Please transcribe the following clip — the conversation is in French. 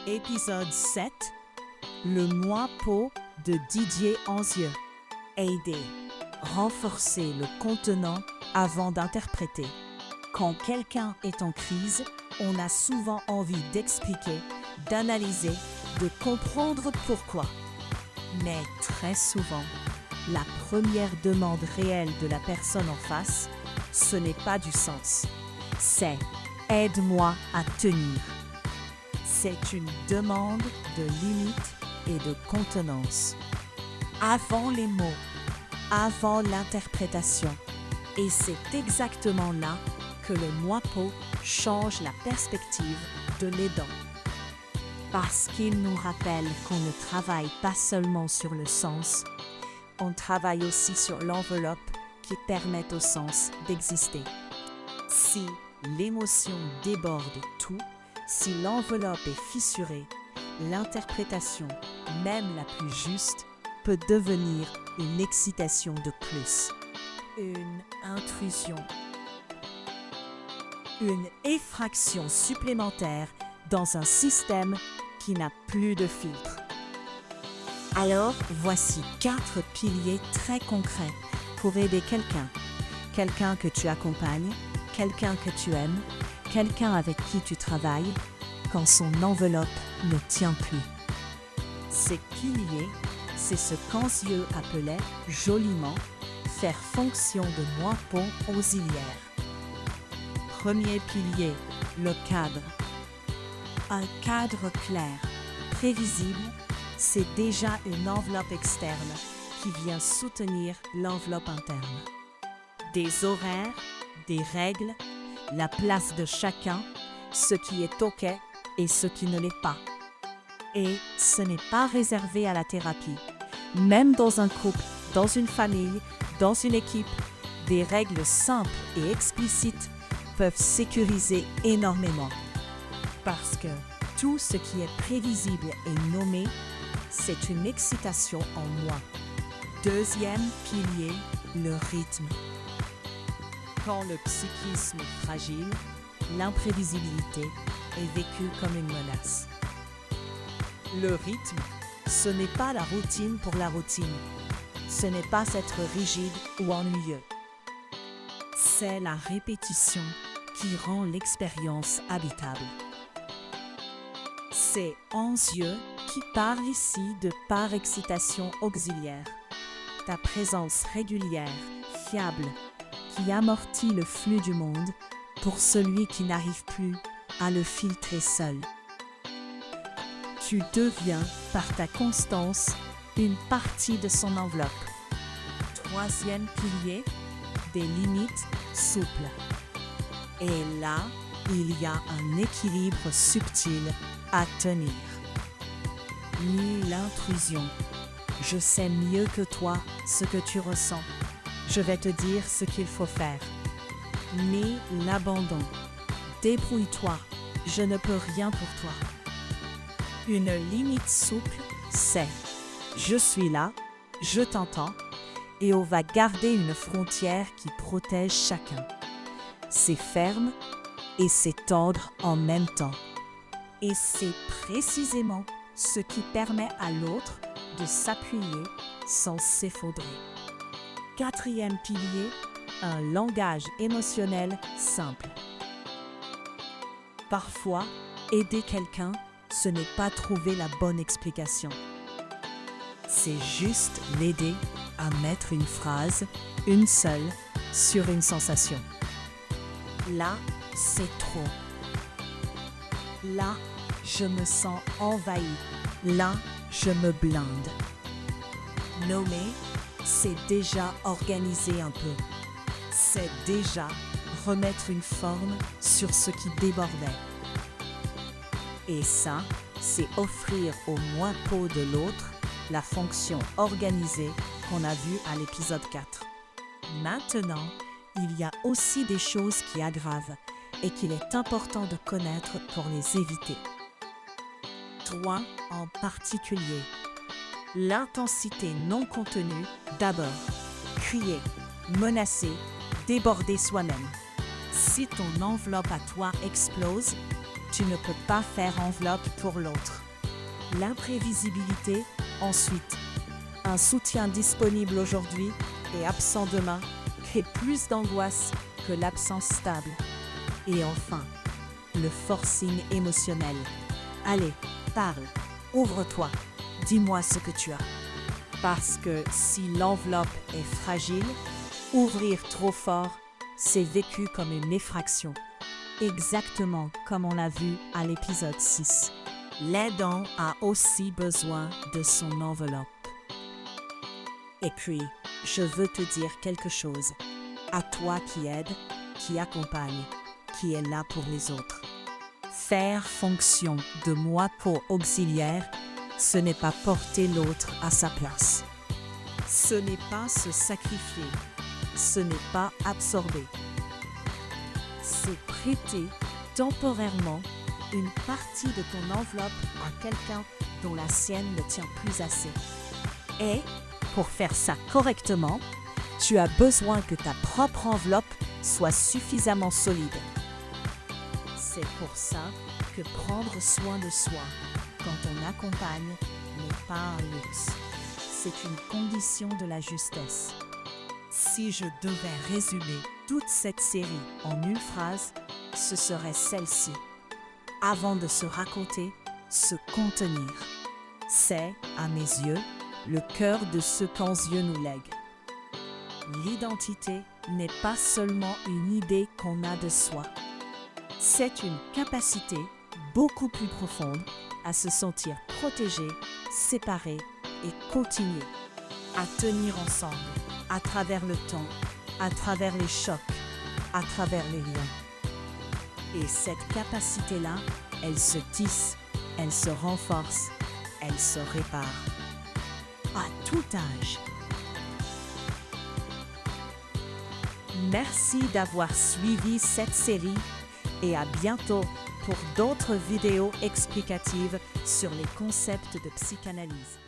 Épisode 7. Le moi-pot de Didier Anzieux. Aider. Renforcer le contenant avant d'interpréter. Quand quelqu'un est en crise, on a souvent envie d'expliquer, d'analyser, de comprendre pourquoi. Mais très souvent, la première demande réelle de la personne en face, ce n'est pas du sens. C'est « aide-moi à tenir ». C'est une demande de limite et de contenance. Avant les mots, avant l'interprétation. Et c'est exactement là que le moi-pot change la perspective de l'aidant. Parce qu'il nous rappelle qu'on ne travaille pas seulement sur le sens, on travaille aussi sur l'enveloppe qui permet au sens d'exister. Si l'émotion déborde tout, si l'enveloppe est fissurée, l'interprétation, même la plus juste, peut devenir une excitation de plus, une intrusion, une effraction supplémentaire dans un système qui n'a plus de filtre. Alors, voici 4 piliers très concrets pour aider quelqu'un que tu accompagnes, quelqu'un que tu aimes, quelqu'un avec qui tu travailles, quand son enveloppe ne tient plus. Ces piliers, c'est ce qu'Anzieux appelait joliment faire fonction de moi-pot auxiliaire. Premier pilier, le cadre. Un cadre clair, prévisible, c'est déjà une enveloppe externe qui vient soutenir l'enveloppe interne. Des horaires, des règles, la place de chacun, ce qui est OK et ce qui ne l'est pas. Et ce n'est pas réservé à la thérapie. Même dans un couple, dans une famille, dans une équipe, des règles simples et explicites peuvent sécuriser énormément. Parce que tout ce qui est prévisible et nommé, c'est une excitation en moi. Deuxième pilier, le rythme. Quand le psychisme est fragile, l'imprévisibilité est vécue comme une menace. Le rythme, ce n'est pas la routine pour la routine. Ce n'est pas être rigide ou ennuyeux. C'est la répétition qui rend l'expérience habitable. C'est Anzieux qui parle ici de par-excitation auxiliaire. Ta présence régulière, fiable, qui amortit le flux du monde pour celui qui n'arrive plus à le filtrer seul. Tu deviens, par ta constance, une partie de son enveloppe. Troisième pilier, des limites souples. Et là, il y a un équilibre subtil à tenir. Ni l'intrusion. Je sais mieux que toi ce que tu ressens. Je vais te dire ce qu'il faut faire. Ni l'abandon. Débrouille-toi, je ne peux rien pour toi. Une limite souple, c'est « je suis là, je t'entends » et on va garder une frontière qui protège chacun. C'est ferme et c'est tendre en même temps. Et c'est précisément ce qui permet à l'autre de s'appuyer sans s'effondrer. Quatrième pilier, un langage émotionnel simple. Parfois, aider quelqu'un, ce n'est pas trouver la bonne explication. C'est juste l'aider à mettre une phrase, une seule, sur une sensation. Là, c'est trop. Là, je me sens envahi. Là, je me blinde. Nommer, c'est déjà organiser un peu. C'est déjà remettre une forme sur ce qui débordait. Et ça, c'est offrir au moi-pot de l'autre la fonction organisée qu'on a vue à l'épisode 4. Maintenant, il y a aussi des choses qui aggravent et qu'il est important de connaître pour les éviter. 3 en particulier. L'intensité non contenue d'abord. Crier, menacer, déborder soi-même. Si ton enveloppe à toi explose, tu ne peux pas faire enveloppe pour l'autre. L'imprévisibilité, ensuite. Un soutien disponible aujourd'hui et absent demain crée plus d'angoisse que l'absence stable. Et enfin, le forcing émotionnel. Allez, parle, ouvre-toi, dis-moi ce que tu as. Parce que si l'enveloppe est fragile, ouvrir trop fort, c'est vécu comme une effraction. Exactement comme on l'a vu à l'épisode 6. L'aidant a aussi besoin de son enveloppe. Et puis, je veux te dire quelque chose. À toi qui aide, qui accompagne, qui est là pour les autres. Faire fonction de moi pour auxiliaire, ce n'est pas porter l'autre à sa place. Ce n'est pas se sacrifier. Ce n'est pas absorber. C'est prêter temporairement une partie de ton enveloppe à quelqu'un dont la sienne ne tient plus assez. Et, pour faire ça correctement, tu as besoin que ta propre enveloppe soit suffisamment solide. C'est pour ça que prendre soin de soi quand on accompagne n'est pas un luxe. C'est une condition de la justesse. Si je devais résumer toute cette série en une phrase, ce serait celle-ci. Avant de se raconter, se contenir. C'est, à mes yeux, le cœur de ce qu'Anzieu nous lègue. L'identité n'est pas seulement une idée qu'on a de soi. C'est une capacité beaucoup plus profonde à se sentir protégé, séparé et continuer à tenir ensemble à travers le temps, à travers les chocs, à travers les liens. Et cette capacité-là, elle se tisse, elle se renforce, elle se répare. À tout âge. Merci d'avoir suivi cette série et à bientôt pour d'autres vidéos explicatives sur les concepts de psychanalyse.